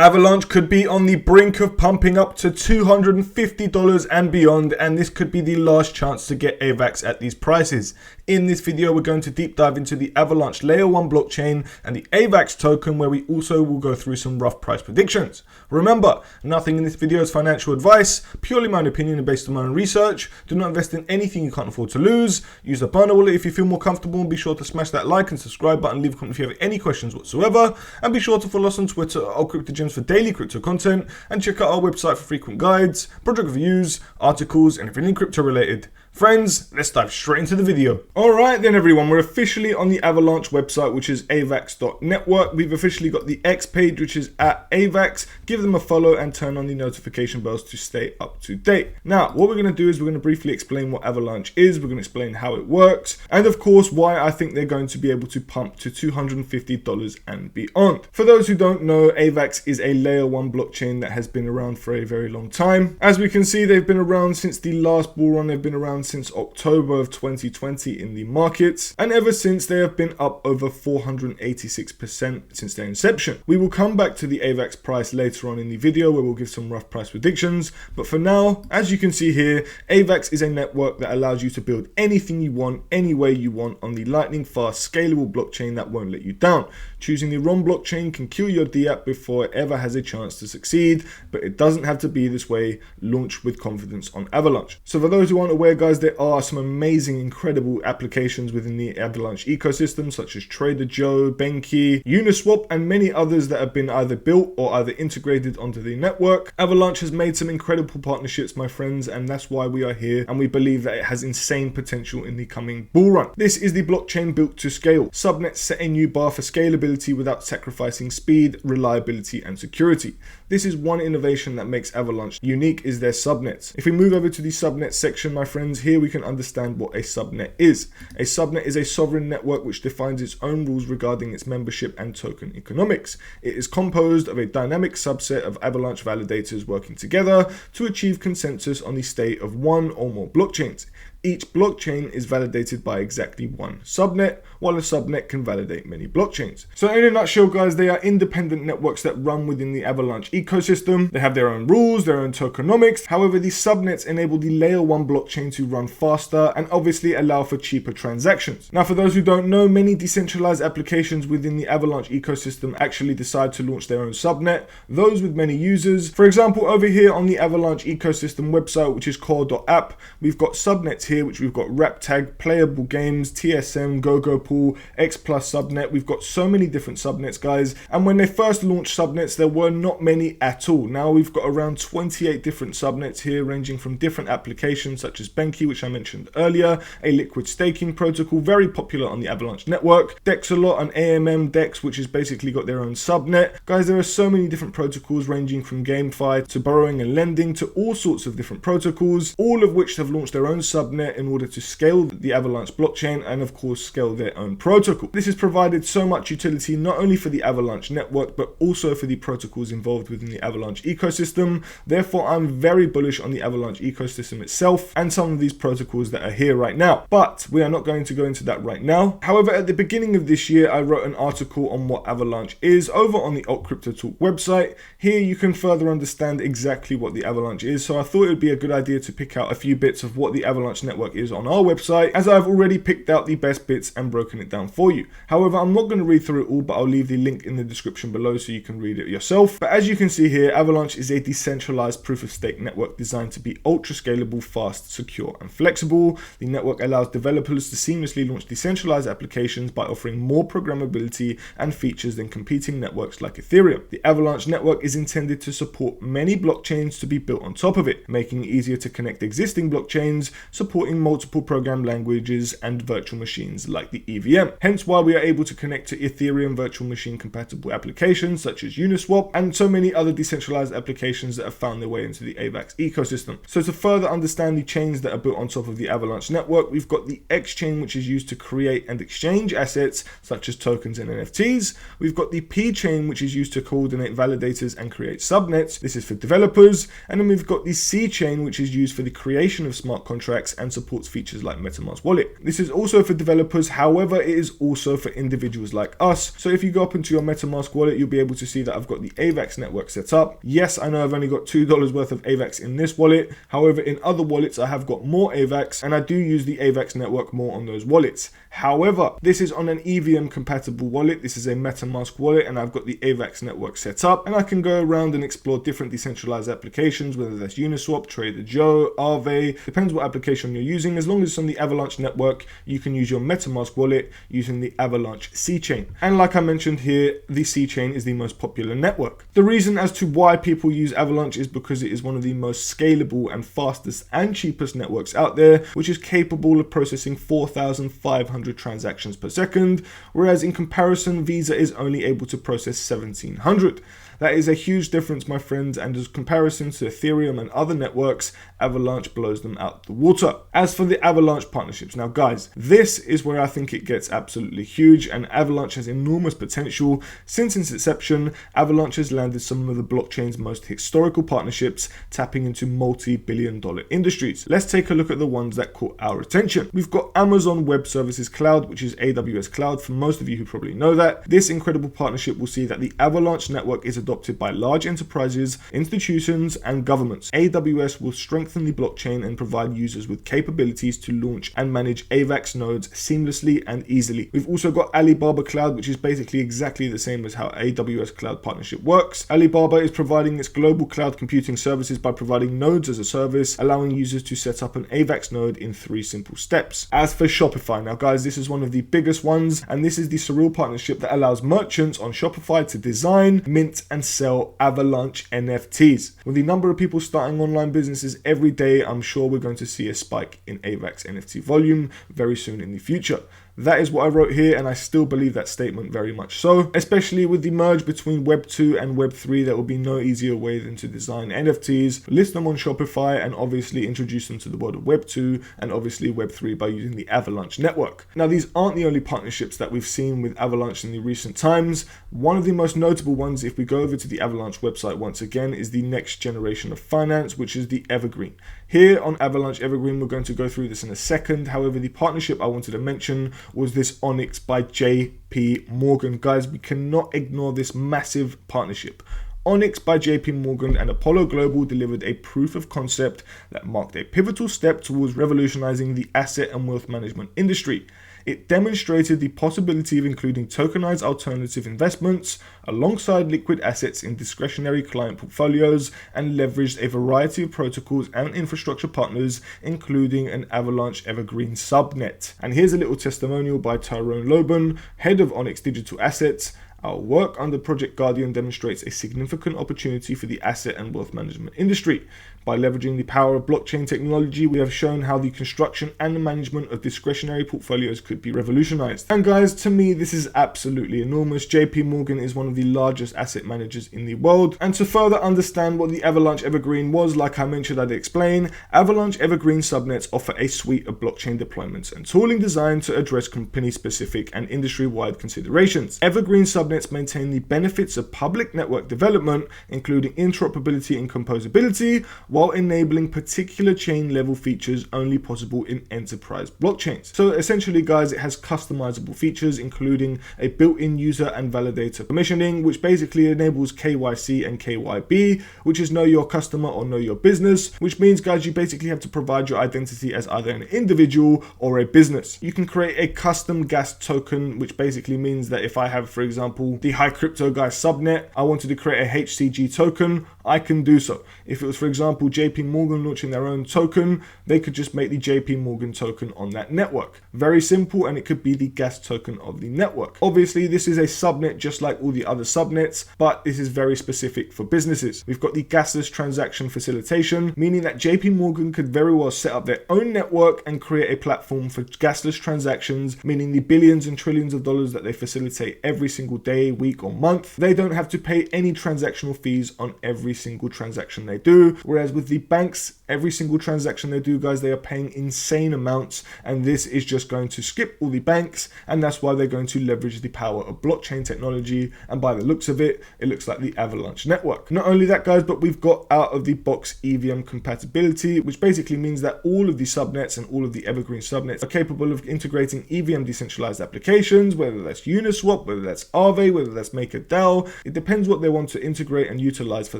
Avalanche could be on the brink of pumping up to $250 and beyond, and this could be the last chance to get AVAX at these prices. In this video, we're going to deep dive into the Avalanche Layer 1 blockchain and the AVAX token, where we also will go through some rough price predictions. Remember, nothing in this video is financial advice, purely my own opinion and based on my own research. Do not invest in anything you can't afford to lose. Use the burner wallet if you feel more comfortable, and be sure to smash that like and subscribe button, leave a comment if you have any questions whatsoever, and be sure to follow us on Twitter at AltCryptoGems for daily crypto content, and check out our website for frequent guides, project reviews, articles, and everything crypto related. Friends, let's dive straight into the video. Alright then everyone, we're officially on the Avalanche website, which is avax.network. We've officially got the X page, which is at AVAX. Give them a follow and turn on the notification bells to stay up to date. Now, what we're going to do is we're going to briefly explain what Avalanche is, we're going to explain how it works, and of course why I think they're going to be able to pump to $250 and beyond. For those who don't know, AVAX is a layer 1 blockchain that has been around for a very long time. As we can see, they've been around since the last bull run. They've been around since October of 2020 in the markets, and ever since they have been up over 486% since their inception. We will come back to the AVAX price later on in the video, where we'll give some rough price predictions, but for now, as you can see here, AVAX is a network that allows you to build anything you want, any way you want, on the lightning fast, scalable blockchain that won't let you down. Choosing the wrong blockchain can kill your DApp before it ever has a chance to succeed, but it doesn't have to be this way. Launch with confidence on Avalanche. So for those who aren't aware, guys, there are some amazing, incredible applications within the Avalanche ecosystem, such as Trader Joe, Benki, Uniswap, and many others that have been either built or either integrated onto the network. Avalanche has made some incredible partnerships, my friends, and that's why we are here, and we believe that it has insane potential in the coming bull run. This is the blockchain built to scale. Subnets set a new bar for scalability without sacrificing speed, reliability, and security. This is one innovation that makes Avalanche unique, is their subnets. If we move over to the subnet section, my friends, here we can understand what a subnet is. A subnet is a sovereign network which defines its own rules regarding its membership and token economics. It is composed of a dynamic subset of Avalanche validators working together to achieve consensus on the state of one or more blockchains. Each blockchain is validated by exactly one subnet, while a subnet can validate many blockchains. So in a nutshell, guys, they are independent networks that run within the Avalanche ecosystem. They have their own rules, their own tokenomics. However, these subnets enable the layer 1 blockchain to run faster and obviously allow for cheaper transactions. Now, for those who don't know, many decentralized applications within the Avalanche ecosystem actually decide to launch their own subnet, those with many users. For example, over here on the Avalanche ecosystem website, which is core.app, we've got subnets here, which we've got RapTag, Playable Games, TSM, GoGoPool, X Plus subnet. We've got so many different subnets, guys, and when they first launched subnets, there were not many at all. Now we've got around 28 different subnets here, ranging from different applications such as Benki, which I mentioned earlier, a liquid staking protocol very popular on the Avalanche network, Dexalot and AMM Dex, which has basically got their own subnet. Guys, there are so many different protocols, ranging from GameFi to borrowing and lending to all sorts of different protocols, all of which have launched their own subnet in order to scale the Avalanche blockchain and of course scale their own protocol. This has provided so much utility not only for the Avalanche network but also for the protocols involved within the Avalanche ecosystem. Therefore, I'm very bullish on the Avalanche ecosystem itself and some of these protocols that are here right now, but we are not going to go into that right now. However, at the beginning of this year, I wrote an article on what Avalanche is over on the Alt Crypto Talk website. Here you can further understand exactly what the Avalanche is, so I thought it would be a good idea to pick out a few bits of what the Avalanche network is on our website, as I've already picked out the best bits and broken it down for you. However, I'm not going to read through it all, but I'll leave the link in the description below so you can read it yourself. But as you can see here, Avalanche is a decentralized proof-of-stake network designed to be ultra scalable, fast, secure, and flexible. The network allows developers to seamlessly launch decentralized applications by offering more programmability and features than competing networks like Ethereum. The Avalanche network is intended to support many blockchains to be built on top of it, making it easier to connect existing blockchains, supporting multiple program languages and virtual machines like the EVM. Hence why we are able to connect to Ethereum virtual machine compatible applications such as Uniswap and so many other decentralized applications that have found their way into the AVAX ecosystem. So to further understand the chains that are built on top of the Avalanche network, we've got the X chain, which is used to create and exchange assets such as tokens and NFTs. We've got the P chain, which is used to coordinate validators and create subnets. This is for developers. And then we've got the C chain, which is used for the creation of smart contracts and and supports features like MetaMask Wallet. This is also for developers, however, it is also for individuals like us. So if you go up into your MetaMask Wallet, you'll be able to see that I've got the AVAX network set up. Yes, I know I've only got $2 worth of AVAX in this wallet. However, in other wallets, I have got more AVAX, and I do use the AVAX network more on those wallets. However, this is on an EVM compatible wallet. This is a MetaMask wallet, and I've got the AVAX network set up, and I can go around and explore different decentralized applications, whether that's Uniswap, Trader Joe, Aave, depends what application you're using. As long as it's on the Avalanche network, you can use your MetaMask wallet using the Avalanche C chain. And like I mentioned here, the C chain is the most popular network. The reason as to why people use Avalanche is because it is one of the most scalable and fastest and cheapest networks out there, which is capable of processing 4,500 transactions per second, whereas in comparison, Visa is only able to process 1,700. That is a huge difference, my friends, and as comparison to Ethereum and other networks, Avalanche blows them out the water. As for the Avalanche partnerships, now guys, this is where I think it gets absolutely huge, and Avalanche has enormous potential. Since its inception, Avalanche has landed some of the blockchain's most historical partnerships, tapping into multi-billion-dollar industries. Let's take a look at the ones that caught our attention. We've got Amazon Web Services Cloud, which is AWS Cloud, for most of you who probably know that. This incredible partnership will see that the Avalanche network is adopted by large enterprises, institutions, and governments. AWS will strengthen the blockchain and provide users with capabilities to launch and manage AVAX nodes seamlessly and easily. We've also got Alibaba Cloud, which is basically exactly the same as how AWS Cloud partnership works. Alibaba is providing its global cloud computing services by providing nodes as a service, allowing users to set up an AVAX node in 3 simple steps. As for Shopify, now guys, this is one of the biggest ones, and this is the surreal partnership that allows merchants on Shopify to design, mint, and sell Avalanche NFTs. With the number of people starting online businesses every day, I'm sure we're going to see a spike in AVAX NFT volume very soon in the future. That is what I wrote here, and I still believe that statement very much so. Especially with the merge between Web 2 and Web 3, there will be no easier way than to design NFTs, list them on Shopify, and obviously introduce them to the world of Web 2 and obviously Web 3 by using the Avalanche network. Now, these aren't the only partnerships that we've seen with Avalanche in the recent times. One of the most notable ones, if we go over to the Avalanche website once again, is the next generation of finance, which is the Evergreen. Here on Avalanche Evergreen, we're going to go through this in a second. However, the partnership I wanted to mention was this Onyx by JP Morgan. Guys, we cannot ignore this massive partnership. Onyx by JP Morgan and Apollo Global delivered a proof of concept that marked a pivotal step towards revolutionizing the asset and wealth management industry. It demonstrated the possibility of including tokenized alternative investments alongside liquid assets in discretionary client portfolios and leveraged a variety of protocols and infrastructure partners, including an Avalanche Evergreen subnet. And here's a little testimonial by Tyrone Loban, head of Onyx Digital Assets. Our work under Project Guardian demonstrates a significant opportunity for the asset and wealth management industry. By leveraging the power of blockchain technology, we have shown how the construction and the management of discretionary portfolios could be revolutionized. And guys, to me, this is absolutely enormous. JP Morgan is one of the largest asset managers in the world. And to further understand what the Avalanche Evergreen was, like I mentioned, I'd explain. Avalanche Evergreen subnets offer a suite of blockchain deployments and tooling designed to address company-specific and industry-wide considerations. Evergreen subnets maintain the benefits of public network development, including interoperability and composability, while enabling particular chain level features only possible in enterprise blockchains. So essentially, guys, it has customizable features, including a built-in user and validator permissioning, which basically enables KYC and KYB, which is know your customer or know your business, which means, guys, you basically have to provide your identity as either an individual or a business. You can create a custom gas token, which basically means that if I have, for example, the High Crypto Guy subnet, I wanted to create a HCG token, I can do so. If it was, for example, JP Morgan launching their own token, they could just make the JP Morgan token on that network. Very simple, and it could be the gas token of the network. Obviously, this is a subnet just like all the other subnets, but this is very specific for businesses. We've got the gasless transaction facilitation, meaning that JP Morgan could very well set up their own network and create a platform for gasless transactions, meaning the billions and trillions of dollars that they facilitate every single day, week, or month. They don't have to pay any transactional fees on every every single transaction they do. Whereas with the banks, every single transaction they do, guys, they are paying insane amounts, and this is just going to skip all the banks, and that's why they're going to leverage the power of blockchain technology. And by the looks of it, it looks like the Avalanche network. Not only that, guys, but we've got out of the box EVM compatibility, which basically means that all of the subnets and all of the evergreen subnets are capable of integrating EVM decentralized applications, whether that's Uniswap, whether that's Aave, whether that's MakerDAO. It depends what they want to integrate and utilize for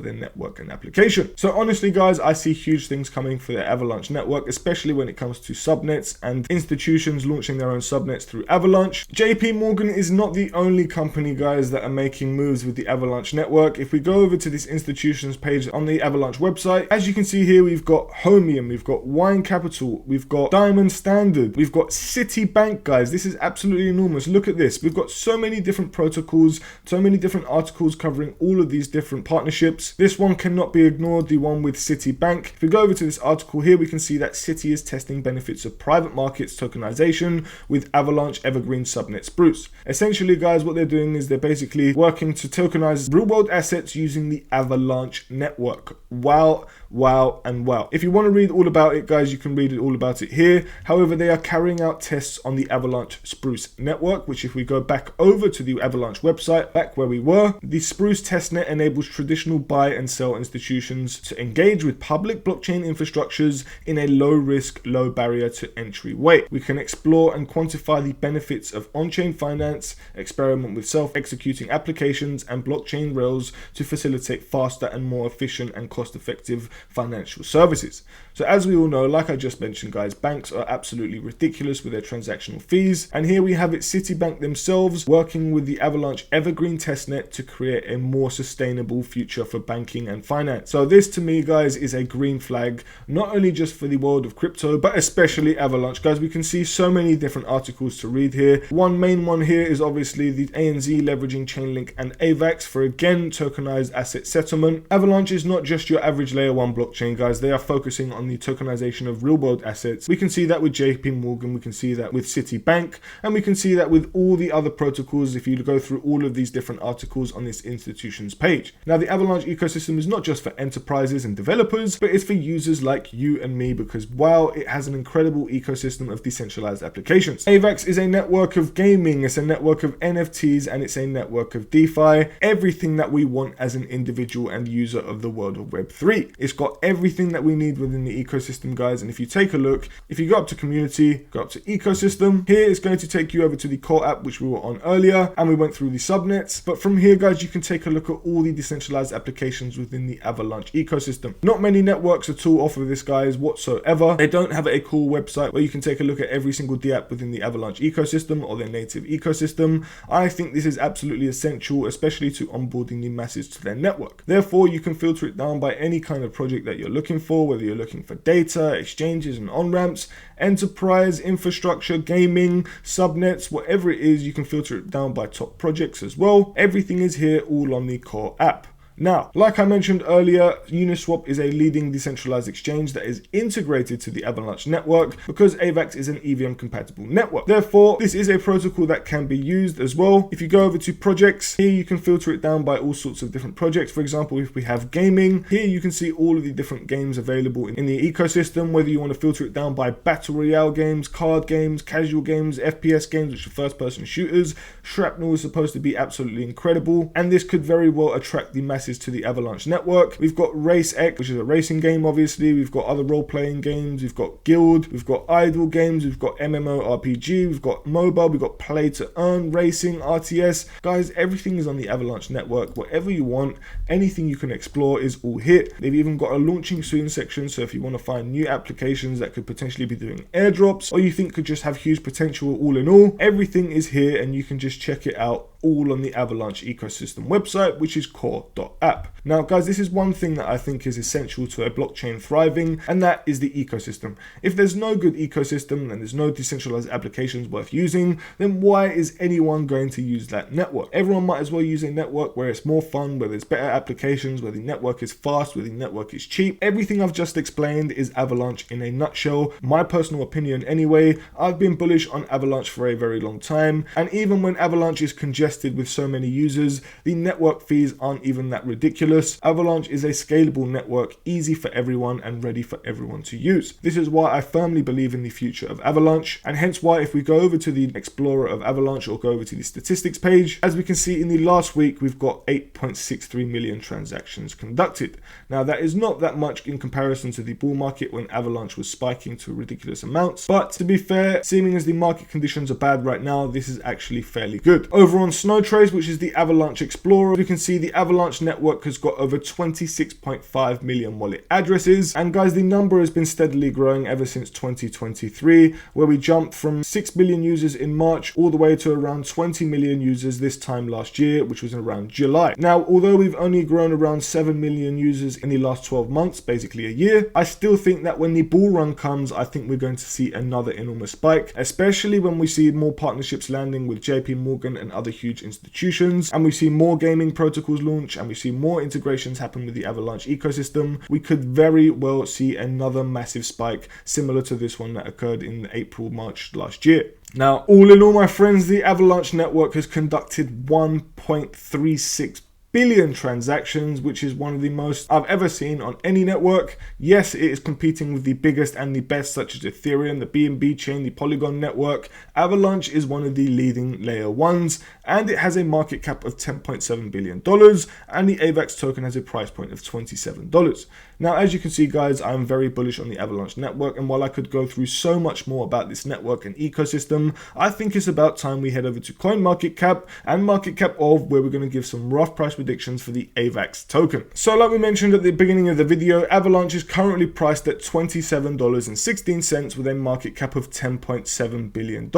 their network and application. So honestly, guys, I see huge things coming for the Avalanche network, especially when it comes to subnets and institutions launching their own subnets through Avalanche. JP Morgan is not the only company, guys, that are making moves with the Avalanche network. If we go over to this institutions page on the Avalanche website, as you can see here, we've got Homium, we've got Wine Capital, we've got Diamond Standard, we've got Citibank, guys. This is absolutely enormous. Look at this. We've got so many different protocols, so many different articles covering all of these different partnerships. This one cannot be ignored, the one with Citibank. If we go over to this article here, we can see that Citi is testing benefits of private markets tokenization with Avalanche Evergreen Subnet Spruce. Essentially, guys, what they're doing is they're basically working to tokenize real world assets using the Avalanche network. Wow, and wow. If you want to read all about it, guys, you can read all about it here. However, they are carrying out tests on the Avalanche Spruce network, which if we go back over to the Avalanche website, back where we were, the Spruce testnet enables traditional buy and sell institutions to engage with public blockchain infrastructures in a low risk, low barrier to entry way. We can explore and quantify the benefits of on-chain finance, experiment with self-executing applications and blockchain rails to facilitate faster and more efficient and cost-effective financial services. So as we all know, like I just mentioned, guys, banks are absolutely ridiculous with their transactional fees. And here we have it, Citibank themselves working with the Avalanche Evergreen testnet to create a more sustainable future for banking and finance. So this to me, guys, is a green flag, not only just for the world of crypto, but especially Avalanche. Guys, we can see so many different articles to read here. One main one here is obviously the ANZ leveraging Chainlink and AVAX for, again, tokenized asset settlement. Avalanche is not just your average layer 1 blockchain, guys. They are focusing on the tokenization of real world assets. We can see that with JP Morgan, we can see that with Citibank, and we can see that with all the other protocols if you go through all of these different articles on this institutions page. Now, the Avalanche ecosystem is not just for enterprises and developers, but it's for users like you and me, because wow, it has an incredible ecosystem of decentralized applications. AVAX is a network of gaming, it's a network of NFTs, and it's a network of DeFi, everything that we want as an individual and user of the world of Web3. It's got everything that we need within the ecosystem, guys. And if you take a look, if you go up to community, go up to ecosystem, here it's going to take you over to the core app, which we were on earlier, and we went through the subnets. But from here, guys, you can take a look at all the decentralized applications within the Avalanche ecosystem. Not many networks at all offer this, guys, whatsoever. They don't have a cool website where you can take a look at every single DApp within the Avalanche ecosystem or their native ecosystem. I think this is absolutely essential, especially to onboarding the masses to their network. Therefore, you can filter it down by any kind of project that you're looking for, whether you're looking for data, exchanges and on-ramps, enterprise, infrastructure, gaming, subnets, whatever it is, you can filter it down by top projects as well. Everything is here all on the core app. Now, like I mentioned earlier, Uniswap is a leading decentralized exchange that is integrated to the Avalanche network because AVAX is an EVM compatible network. Therefore, this is a protocol that can be used as well. If you go over to projects, here you can filter it down by all sorts of different projects. For example, if we have gaming, here you can see all of the different games available in the ecosystem, whether you want to filter it down by battle royale games, card games, casual games, FPS games, which are first-person shooters. Shrapnel is supposed to be absolutely incredible, and this could very well attract the masses to the Avalanche network. We've got Race X, which is a racing game, obviously. We've got other role-playing games. We've got Guild. We've got Idle games. We've got MMORPG. We've got mobile. We've got Play to Earn, Racing, RTS. Guys, everything is on the Avalanche network. Whatever you want, anything you can explore is all here. They've even got a launching soon section, so if you want to find new applications that could potentially be doing airdrops, or you think could just have huge potential all in all, everything is here and you can just check it out all on the Avalanche ecosystem website, which is core.app. Now, guys, this is one thing that I think is essential to a blockchain thriving, and that is the ecosystem. If there's no good ecosystem and there's no decentralized applications worth using, then why is anyone going to use that network? Everyone might as well use a network where it's more fun, where there's better applications, where the network is fast, where the network is cheap. Everything I've just explained is Avalanche in a nutshell. My personal opinion anyway. I've been bullish on Avalanche for a very long time, and even when Avalanche is congested invested with so many users, the network fees aren't even that ridiculous. Avalanche is a scalable network, easy for everyone and ready for everyone to use. This is why I firmly believe in the future of Avalanche, and hence why if we go over to the Explorer of Avalanche or go over to the statistics page, as we can see in the last week, we've got 8.63 million transactions conducted. Now that is not that much in comparison to the bull market when Avalanche was spiking to ridiculous amounts, but to be fair, seeming as the market conditions are bad right now, this is actually fairly good. Over on Snowtrace, which is the Avalanche Explorer, we can see the Avalanche network has got over 26.5 million wallet addresses, and guys, the number has been steadily growing ever since 2023, where we jumped from 6 million users in March all the way to around 20 million users this time last year, which was around July. Now, although we've only grown around 7 million users in the last 12 months, basically a year, I still think that when the bull run comes, I think we're going to see another enormous spike, especially when we see more partnerships landing with JP Morgan and other huge institutions, and we see more gaming protocols launch, and we see more integrations happen with the Avalanche ecosystem. We could very well see another massive spike similar to this one that occurred in April, March last year. Now, all in all, my friends, the Avalanche network has conducted 1.36 billion transactions, which is one of the most I've ever seen on any network. Yes, it is competing with the biggest and the best, such as Ethereum, the BNB chain, the Polygon network. Avalanche is one of the leading layer ones, and it has a market cap of $10.7 billion, and the AVAX token has a price point of $27. Now, as you can see, guys, I'm very bullish on the Avalanche network, and while I could go through so much more about this network and ecosystem, I think it's about time we head over to CoinMarketCap and MarketCap where we're going to give some rough price predictions for the AVAX token. So like we mentioned at the beginning of the video, Avalanche is currently priced at $27.16 with a market cap of $10.7 billion,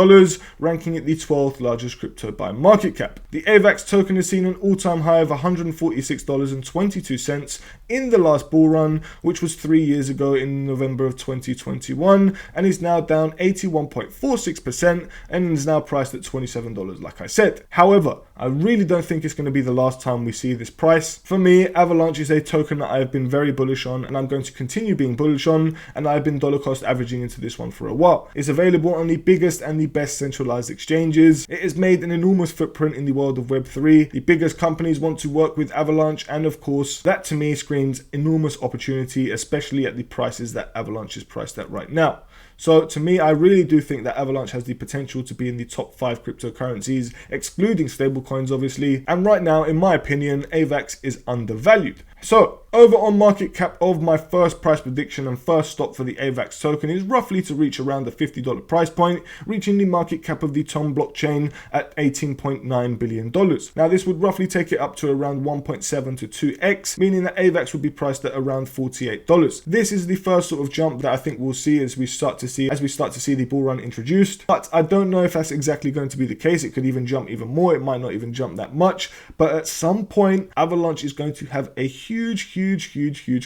ranking it the 12th largest crypto by market cap. The AVAX token has seen an all-time high of $146.22 in the last bull run, which was 3 years ago in November of 2021, and is now down 81.46% and is now priced at $27, like I said. However, I really don't think it's going to be the last time we see this price. For me, Avalanche is a token that I have been very bullish on, and I'm going to continue being bullish on, and I've been dollar cost averaging into this one for a while. It's available on the biggest and the best centralized exchanges. It has made an enormous footprint in the world of Web3. The biggest companies want to work with Avalanche, and of course, that to me screams enormous opportunity, especially at the prices that Avalanche is priced at right now. So to me, I really do think that Avalanche has the potential to be in the top 5 cryptocurrencies, excluding stablecoins obviously, and right now, in my opinion, AVAX is undervalued. So over on market cap my first price prediction and first stop for the AVAX token is roughly to reach around the $50 price point, reaching the market cap of the TOM blockchain at $18.9 billion. Now this would roughly take it up to around 1.7 to 2x, meaning that AVAX would be priced at around $48. This is the first sort of jump that I think we'll see as we start to see the bull run introduced, but I don't know if that's exactly going to be the case. It could even jump even more. It might not even jump that much, but at some point Avalanche is going to have a huge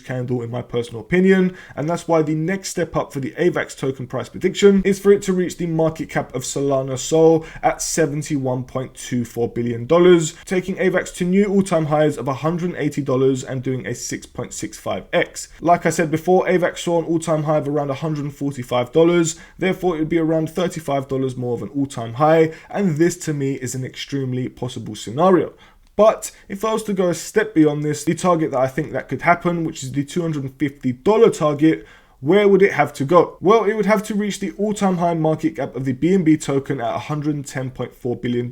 candle in my personal opinion, and that's why the next step up for the AVAX token price prediction is for it to reach the market cap of Solana Sol at $71.24 billion, taking AVAX to new all-time highs of $180 and doing a 6.65x. Like I said before, AVAX saw an all-time high of around $145, therefore it would be around $35 more of an all-time high, and this to me is an extremely possible scenario. But if I was to go a step beyond this, the target that I think that could happen, which is the $250 target, where would it have to go? Well, it would have to reach the all-time high market cap of the BNB token at $110.4 billion,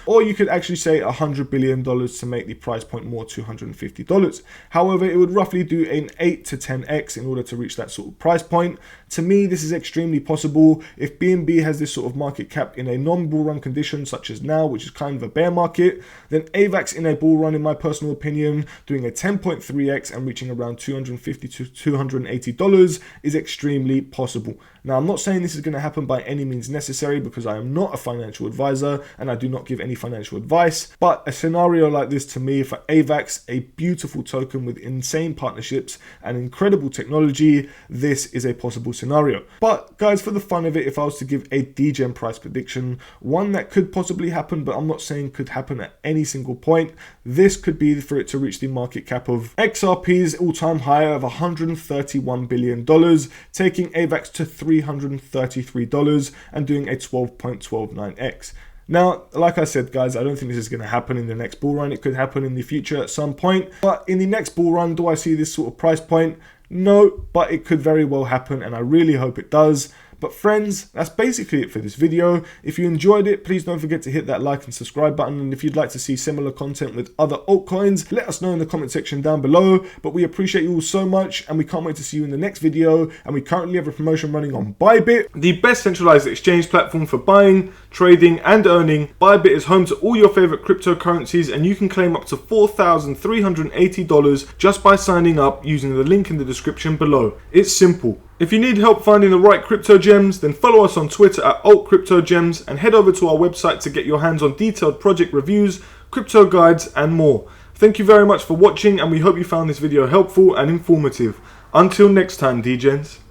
or you could actually say $100 billion to make the price point more $250. However, it would roughly do an 8 to 10x in order to reach that sort of price point. To me, this is extremely possible. If BNB has this sort of market cap in a non-bull run condition, such as now, which is kind of a bear market, then AVAX in a bull run, in my personal opinion, doing a 10.3x and reaching around $250 to $280 is extremely possible. Now, I'm not saying this is going to happen by any means necessary, because I am not a financial advisor and I do not give any financial advice, but a scenario like this to me for AVAX, a beautiful token with insane partnerships and incredible technology, this is a possible scenario. But guys, for the fun of it, if I was to give a degen price prediction, one that could possibly happen, but I'm not saying could happen at any single point, this could be for it to reach the market cap of XRP's all-time high of $131 billion, taking AVAX to $333 and doing a 12.29x. Now, like I said, guys, I don't think this is going to happen in the next bull run. It could happen in the future at some point. But in the next bull run, do I see this sort of price point? No, but it could very well happen, and I really hope it does. But friends, that's basically it for this video. If you enjoyed it, please don't forget to hit that like and subscribe button. And if you'd like to see similar content with other altcoins, let us know in the comment section down below. But we appreciate you all so much, and we can't wait to see you in the next video. And we currently have a promotion running on Bybit, the best centralized exchange platform for buying, trading, and earning. Bybit is home to all your favorite cryptocurrencies, and you can claim up to $4,380 just by signing up using the link in the description below. It's simple. If you need help finding the right crypto gems, then follow us on Twitter at altcryptogems and head over to our website to get your hands on detailed project reviews, crypto guides, and more. Thank you very much for watching, and we hope you found this video helpful and informative. Until next time, DGens.